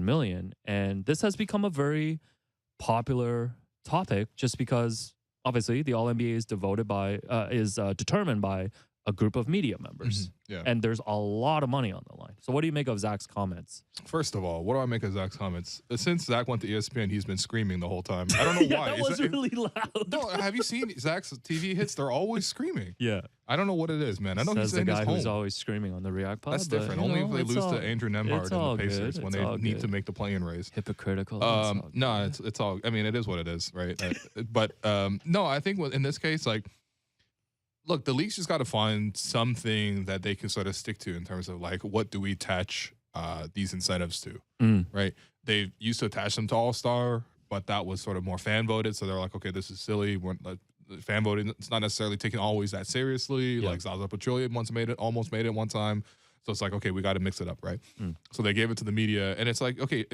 million. And this has become a very popular topic just because, obviously, the All-NBA is determined by a group of media members. And there's a lot of money on the line. So what do you make of Zach's comments? First of all, what do I make of Zach's comments? Since Zach went to ESPN, he's been screaming the whole time. I don't know why. That was really loud. No, have you seen Zach's TV hits? They're always screaming. Yeah. I don't know what it is, man. I know Says he's in the his guy home. who's always screaming on the React Pod. That's different. Only if they lose to Andrew Nembhard and the Pacers when they need to make the play-in race. Hypocritical. No, it's all. I mean, it is what it is, right? But no, I think in this case, like, look, the league's just got to find something that they can sort of stick to in terms of, like, what do we attach these incentives to, right? They used to attach them to All-Star, but that was sort of more fan-voted. So they're like, okay, this is silly. Fan voting, it's not necessarily taken always that seriously. Like Zaza Pachulia almost made it one time. So it's like, okay, we got to mix it up, right? So they gave it to the media, and it's like, okay,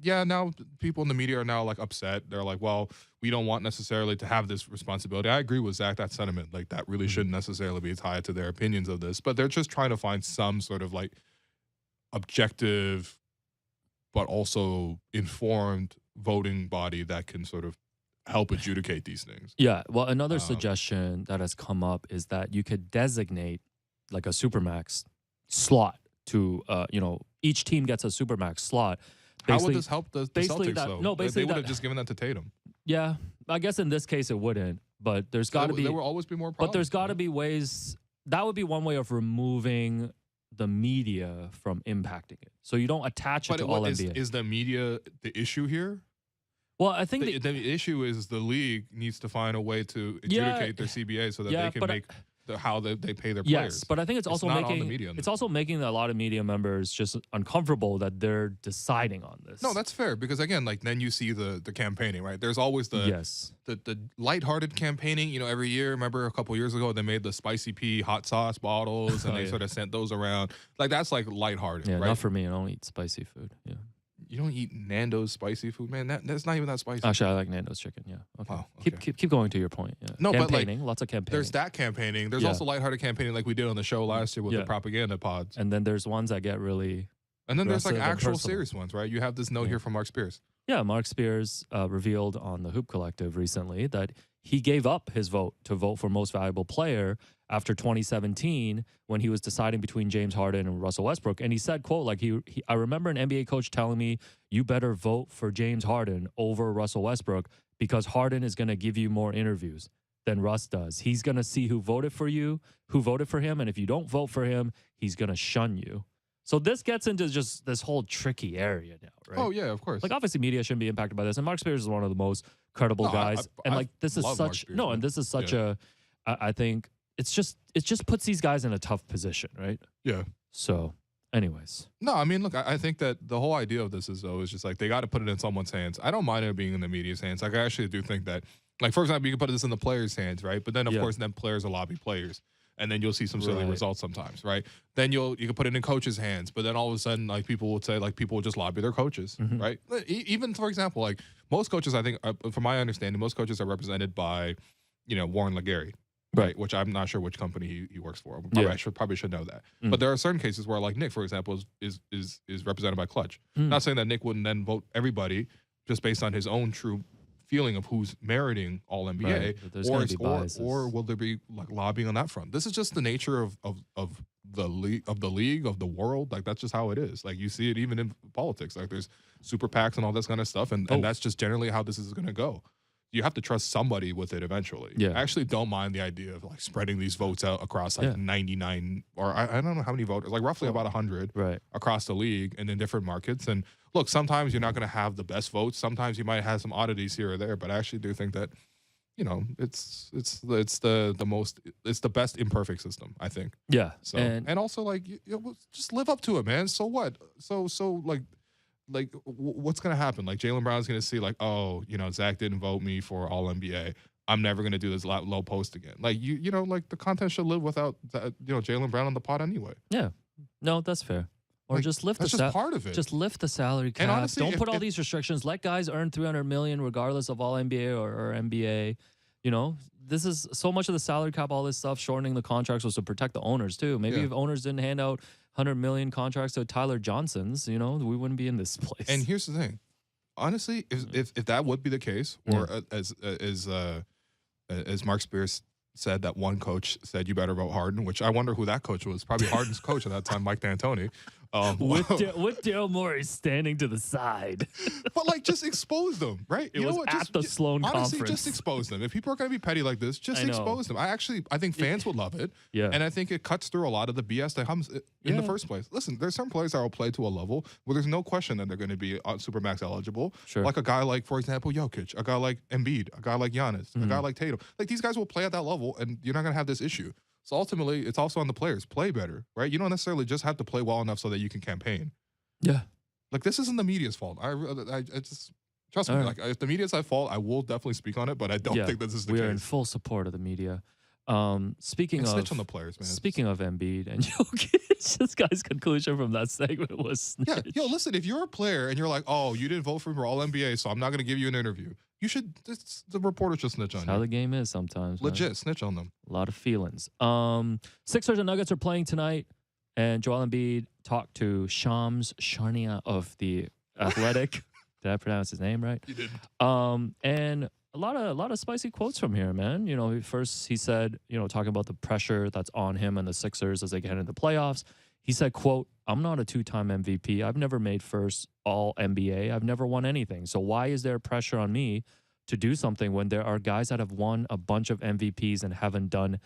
now people in the media are now, like, upset. They're like, well, we don't want necessarily to have this responsibility. I agree with Zach, that sentiment. Like, that really shouldn't necessarily be tied to their opinions of this, but they're just trying to find some sort of, like, objective but also informed voting body that can sort of help adjudicate these things. Yeah. Well, another suggestion that has come up is that you could designate, like, a Supermax slot to, each team gets a Supermax slot. How would this help the Celtics, though? No, basically they would have just given that to Tatum. Yeah, I guess in this case it wouldn't, but there's got to be. There will always be more problems. But there's got to be ways. That would be one way of removing the media from impacting it. So you don't attach it to all NBA. Is the media the issue here? Well, I think the issue is the league needs to find a way to adjudicate their CBA so that they can make how they pay their players. Yes, but I think it's also making a lot of media members just uncomfortable that they're deciding on this. No, that's fair because, again, like, then you see the campaigning, right? There's always the lighthearted campaigning. Every year. Remember a couple years ago they made the spicy pea hot sauce bottles and they sort of sent those around. Like, that's like lighthearted. Yeah, right? Not for me. I don't eat spicy food. Yeah. You don't eat Nando's spicy food, man. That's not even that spicy. Actually, I like Nando's chicken. Yeah. Okay. Oh, okay. Keep going to your point. Yeah. No, campaigning, but, like, lots of campaigning. There's that campaigning. There's also lighthearted campaigning, like we did on the show last year with the propaganda pods. And then there's ones that get really. And then there's, like, actual serious ones, right? You have this note here from Mark Spears. Yeah, Mark Spears revealed on the Hoop Collective recently that he gave up his vote to vote for most valuable player after 2017 when he was deciding between James Harden and Russell Westbrook. And he said, quote, like, I remember an NBA coach telling me, you better vote for James Harden over Russell Westbrook because Harden is going to give you more interviews than Russ does. He's going to see who voted for him. And if you don't vote for him, he's going to shun you. So this gets into just this whole tricky area now, right? Oh, yeah, of course. Like, obviously, media shouldn't be impacted by this. And Mark Spears is one of the most credible guys. And, like, this is such... No, and this is such a... I think it just puts these guys in a tough position, right? Yeah. So, anyways. No, I mean, look, I think that the whole idea of this is just like they got to put it in someone's hands. I don't mind it being in the media's hands. Like, I actually do think that, like, for example, you can put this in the players' hands, right? But then, of course, then players will lobby players. And then you'll see some silly results sometimes, right? Then you can put it in coaches' hands, but then all of a sudden, like, people will say, like, people will just lobby their coaches, right? Even, for example, like, most coaches, I think, from my understanding, most coaches are represented by, Warren Legary, right? Which I'm not sure which company he works for. I probably should know that. But there are certain cases where, like, Nick, for example, is represented by Clutch. Not saying that Nick wouldn't then vote everybody just based on his own true feeling of who's meriting all NBA, or will there be like lobbying on that front? This is just the nature of the league, of the world. Like, that's just how it is. Like, you see it even in politics. Like, there's super PACs and all this kind of stuff, and that's just generally how this is going to go. You have to trust somebody with it eventually. I actually don't mind the idea of like spreading these votes out across like 99 or I don't know how many voters, like roughly about 100 across the league and in different markets. And look, sometimes you're not going to have the best votes. Sometimes you might have some oddities here or there, but I actually do think that, it's the best imperfect system, I think. Yeah. So and also like just live up to it, man. So what? So like what's gonna happen? Like, Jaylen Brown's gonna see like, oh, Zach didn't vote me for all NBA. I'm never gonna do this low post again. Like, like the content should live without Jaylen Brown on the pod anyway. Yeah, no, that's fair. Or like, just lift that's just part of it. Just lift the salary cap. And honestly, don't put all these restrictions. Let guys earn $300 million regardless of all NBA or NBA. This is so much of the salary cap. All this stuff, shortening the contracts was to protect the owners too. Maybe if owners didn't hand out $100 million contracts to Tyler Johnsons, we wouldn't be in this place. And here's the thing, honestly, if that would be the case, or as Mark Spears said, that one coach said you better vote Harden, which I wonder who that coach was. Probably Harden's coach at that time, Mike D'Antoni. With Daryl Morey standing to the side. But like, just expose them, right? It was at the Sloan honestly, conference. just expose them. If people are going to be petty like this, just expose them. I think fans would love it. Yeah. And I think it cuts through a lot of the BS that comes in the first place. Listen, there's some players that will play to a level where there's no question that they're going to be Supermax eligible. Sure. Like a guy like, for example, Jokic, a guy like Embiid, a guy like Giannis, a guy like Tatum. Like, these guys will play at that level, and you're not going to have this issue. So ultimately, it's also on the players. Play better, right? You don't necessarily just have to play well enough so that you can campaign. Yeah. Like, this isn't the media's fault. I just, trust me, like, if the media's at fault, I will definitely speak on it, but I don't think this is the case. We are in full support of the media. Speaking of snitch on the players, man. Speaking of Embiid and Jokic, this guy's conclusion from that segment was snitch. Yeah, listen, if you're a player and you're like, oh, you didn't vote for me for all NBA, so I'm not going to give you an interview, you should, the reporter should snitch on you. That's how the game is sometimes. Legit, man. Snitch on them. A lot of feelings. Sixers and Nuggets are playing tonight, and Joel Embiid talked to Shams Charania of The Athletic. Did I pronounce his name right? You did. And a lot of spicy quotes from here, man. First he said, talking about the pressure that's on him and the Sixers as they get into the playoffs. He said, quote, "I'm not a two-time MVP. I've never made first all NBA. I've never won anything. So why is there pressure on me to do something when there are guys that have won a bunch of MVPs and haven't done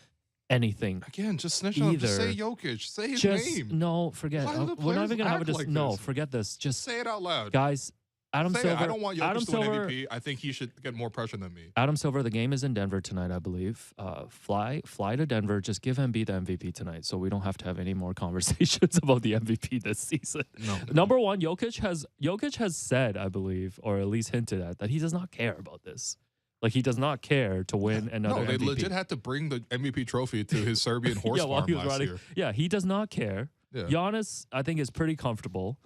anything?" Again, just snitch on him. Just say Jokic. Say his name. No, forget. We're not even going to have a no, forget this. Just say it out loud. Guys, Adam Silver. I don't want Jokic to win MVP. I think he should get more pressure than me. Adam Silver, the game is in Denver tonight, I believe. Fly to Denver. Just give Embiid the MVP tonight, so we don't have to have any more conversations about the MVP this season. No. Number one, Jokic has said, I believe, or at least hinted at, that he does not care about this. Like, he does not care to win another MVP. No, they legit had to bring the MVP trophy to his Serbian horse farm last year. Yeah, he does not care. Yeah. Giannis, I think, is pretty comfortable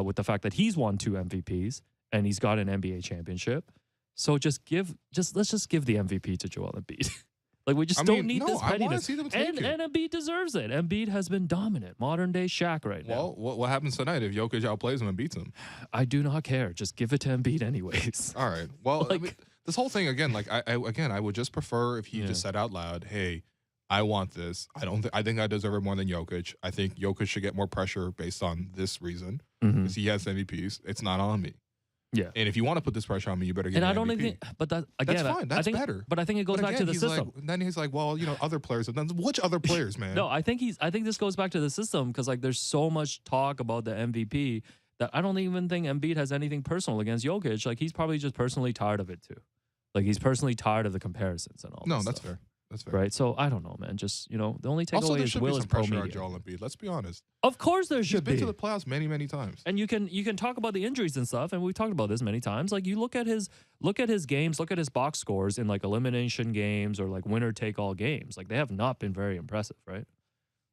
with the fact that he's won 2 MVPs. And he's got an NBA championship. So let's just give the MVP to Joel Embiid. Like, we just don't need this pettiness. And Embiid deserves it. Embiid has been dominant. Modern day Shaq right now. Well, what happens tonight if Jokic outplays him and beats him? I do not care. Just give it to Embiid anyways. All right. Well, like, this whole thing, again, like, I would just prefer if he just said out loud, hey, I want this. I think I deserve it more than Jokic. I think Jokic should get more pressure based on this reason. Because he has MVPs. It's not on me. Yeah, and if you want to put this pressure on me, you better get. And I don't MVP. Think, but that again, that's fine. That's better. But I think it goes back to the system. Then he's like, well, other players have done. Which other players, man? No, I think this goes back to the system because like there's so much talk about the MVP that I don't even think Embiid has anything personal against Jokic. Like, he's probably just personally tired of it too. Like, he's personally tired of the comparisons and all. No, that's fair. That's fair. Right. So I don't know, man. Just, the only Also, takeaway there is should Will be is some pro pressure on media. Joel Embiid. Let's be honest. Of course there He's should been be. to the playoffs many, many times. And you can talk about the injuries and stuff, and we've talked about this many times. Like, you look at his games, look at his box scores in like elimination games or like winner take all games. Like, they have not been very impressive, right?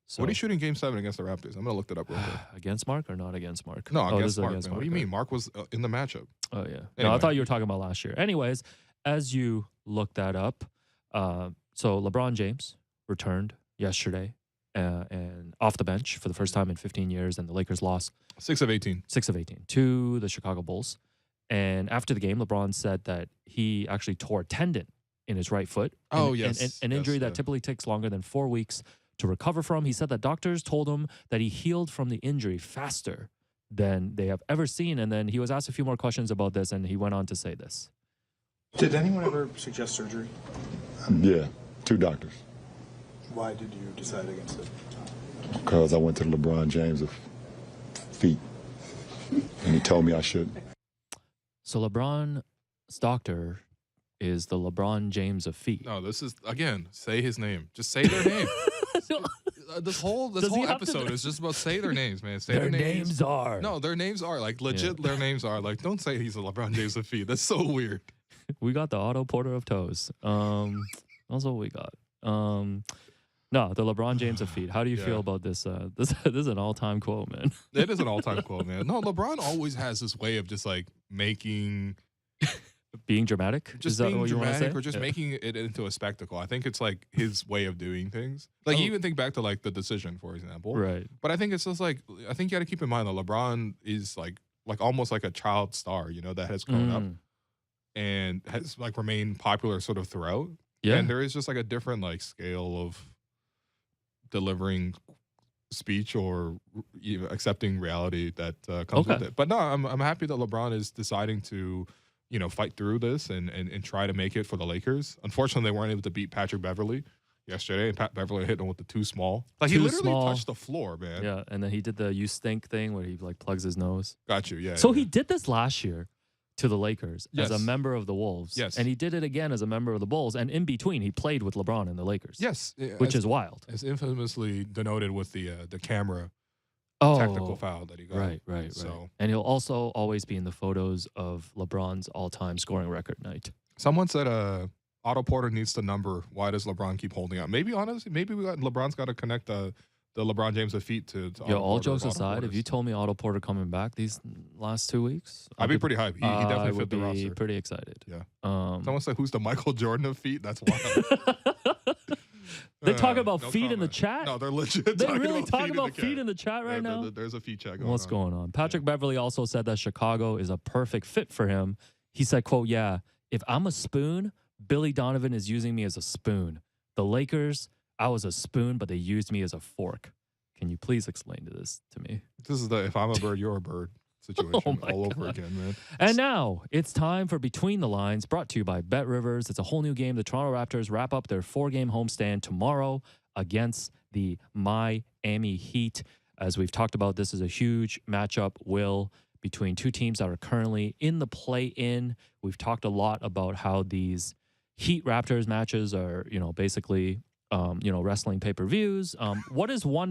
So, What are you shooting Game 7 against the Raptors? I'm gonna look that up real quick. against Mark or not against Mark? No, this against is Mark. Man. What do you Mark, mean? Mark was in the matchup. Oh yeah. No, Anyway. I thought you were talking about last year. Anyways, as you look that up, so LeBron James returned yesterday and off the bench for the first time in 15 years, and the Lakers lost 6 of 18. 6 of 18 to the Chicago Bulls. And after the game, LeBron said that he actually tore a tendon in his right foot. Oh, and, yes. An injury Yes, that typically takes longer than 4 weeks to recover from. He said that doctors told him that he healed from the injury faster than they have ever seen. And then he was asked a few more questions about this, and he went on to say this. Did anyone ever suggest surgery? Yeah, 2 doctors. Why did you decide against it? Because I went to the LeBron James of feet, and he told me I should. So LeBron's doctor is the LeBron James of feet. No, this is, again, say his name. Just say their name. This whole episode is just about say their names, man. Say Their their names are. No, their names are. Like, legit, their names are. Like, don't say he's a LeBron James of feet. That's so weird. We got the Otto Porter of toes. That's what we got. No, the LeBron James of feet. How do you feel about this? This is an all-time quote, man. It is an all-time quote, man. No, LeBron always has this way of just like making, Being dramatic? just Is that being what you want to dramatic say? or just Yeah. making it into a spectacle. I think it's like his way of doing things. Like, you even think back to like the decision, for example. Right. But I think it's just like, I think you got to keep in mind that LeBron is like almost like a child star, that has grown up and has like remained popular sort of throughout. Yeah. And there is just like a different like scale of delivering speech or even accepting reality that comes with it. But no, I'm happy that LeBron is deciding to, fight through this and try to make it for the Lakers. Unfortunately, they weren't able to beat Patrick Beverley yesterday, and Pat Beverley hit him with the too small. Like, he Too literally small. touched the floor, man. Yeah, and then he did the "you stink" thing where he like plugs his nose. Got you, yeah. So yeah. he did this last year to the Lakers as a Yes. member of the Wolves. Yes. And he did it again as a member of the Bulls. And in between, he played with LeBron and the Lakers. Yes. Which is wild. As infamously denoted with the camera technical foul that he got. Right. So And he'll also always be in the photos of LeBron's all-time scoring record night. someone said Otto Porter needs to number. Why does LeBron keep holding out? Maybe, honestly, LeBron's got to connect the LeBron James of feet to Otto Yo, all Porter, jokes Otto aside, if Porter's. you told me Otto Porter coming back these last 2 weeks, I'd be pretty hyped. He I definitely fit would the be roster. pretty excited. Yeah. Someone said, who's the Michael Jordan of feet? That's wild. They talk about no feet in the comment. chat. No, they're legit. They talking really about talk about the feet chat. in the chat right now. There's a feet check going What's on. going on? Patrick Beverley also said that Chicago is a perfect fit for him. He said, quote, "Yeah, if I'm a spoon, Billy Donovan is using me as a spoon. The Lakers, I was a spoon, but they used me as a fork." Can you please explain this to me? This is the if I'm a bird, you're a bird situation my all over again, man. And now it's time for Between the Lines, brought to you by Bet Rivers. It's a whole new game. The Toronto Raptors wrap up their 4-game homestand tomorrow against the Miami Heat. As we've talked about, this is a huge matchup, Will, between two teams that are currently in the play-in. We've talked a lot about how these Heat Raptors matches are, basically, wrestling pay-per-views. What is one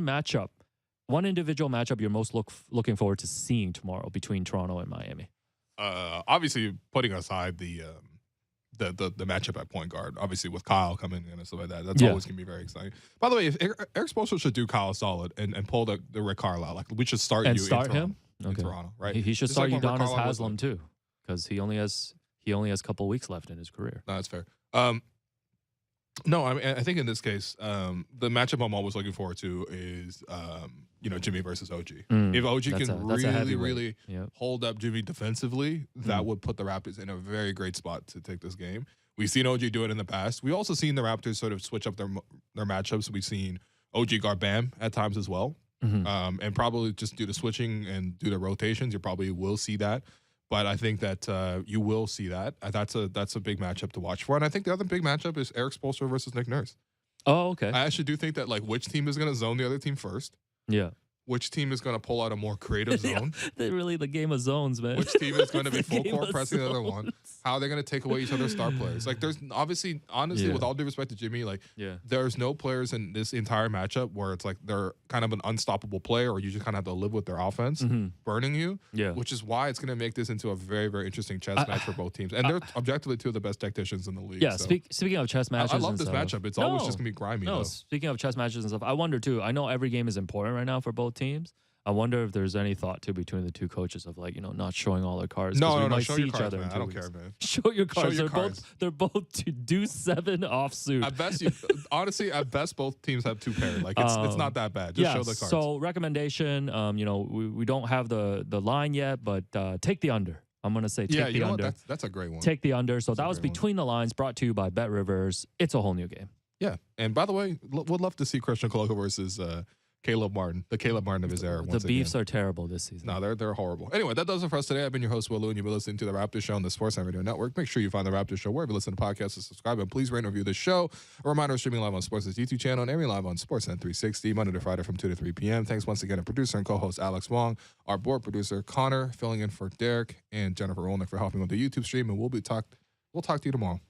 individual matchup you're most looking forward to seeing tomorrow between Toronto and Miami? Obviously, putting aside the matchup at point guard, obviously with Kyle coming in and stuff like that, that's always gonna be very exciting. By the way, if Eric Spoelstra should do Kyle solid and pull the Rick Carlisle, like we should start And you start in Toronto, him? in Okay. Toronto, right? He should Just start like when Rick Udonis Carlisle was Haslam like- too, because he only has a couple weeks left in his career. No, that's fair. No, I mean, I think in this case, the matchup I'm always looking forward to is, Jimmy versus OG. If OG That's can a heavyweight. really Yep. hold up Jimmy defensively, that would put the Raptors in a very great spot to take this game. We've seen OG do it in the past. We've also seen the Raptors sort of switch up their matchups. We've seen OG guard Bam at times as well. And probably just do the switching and do the rotations. You probably will see that. But I think that you will see that. That's a big matchup to watch for. And I think the other big matchup is Eric Spoelstra versus Nick Nurse. Oh, okay. I actually do think that, like, which team is going to zone the other team first Yeah. which team is going to pull out a more creative zone. They're really the game of zones, man. Which team is going to be It's the full game court of pressing the other one? zones. How they're going to take away each other's star players? Like, there's honestly, Yeah. with all due respect to Jimmy, like, Yeah. there's no players in this entire matchup where it's like they're kind of an unstoppable player, or you just kind of have to live with their offense burning you. Yeah. Which is why it's going to make this into a very, very interesting chess match for both teams, and they're objectively two of the best tacticians in the league. Yeah, so. speaking of chess matches, I love and this stuff, matchup. It's always just gonna be grimy. No, though. speaking of chess matches and stuff, I wonder too. I know every game is important right now for both teams. I wonder if there's any thought too between the two coaches of like, not showing all their cards. 'cause we might Show see your each cards, other man. in I 2 don't weeks. care, man. Show your cards. your they're cards. both they're both to do 7 offsuit. At best, honestly, at best, both teams have 2 pairs. Like it's not that bad. Just show the cards. So recommendation, we don't have the line yet, but take the under. I'm gonna say take the under. That's a great one. Take the under. So That's a that was great one. between the lines, brought to you by Bet Rivers. It's a whole new game. Yeah, and by the way, would love to see Christian Coloco versus Caleb Martin, the Caleb Martin of his era. The beefs are terrible this season. No, they're horrible. Anyway, that does it for us today. I've been your host, Will Lou, and you've been listening to the Raptors Show on the Sportsnet Radio Network. Make sure you find the Raptors Show wherever you listen to podcasts and subscribe. And please rate and review the show. A reminder, we're streaming live on Sportsnet's YouTube channel and airing live on Sportsnet 360, Monday to Friday from 2 to 3 p.m. Thanks once again to producer and co-host Alex Wong, our board producer Connor, filling in for Derek, and Jennifer Rolnick for helping with the YouTube stream. And we'll talk to you tomorrow.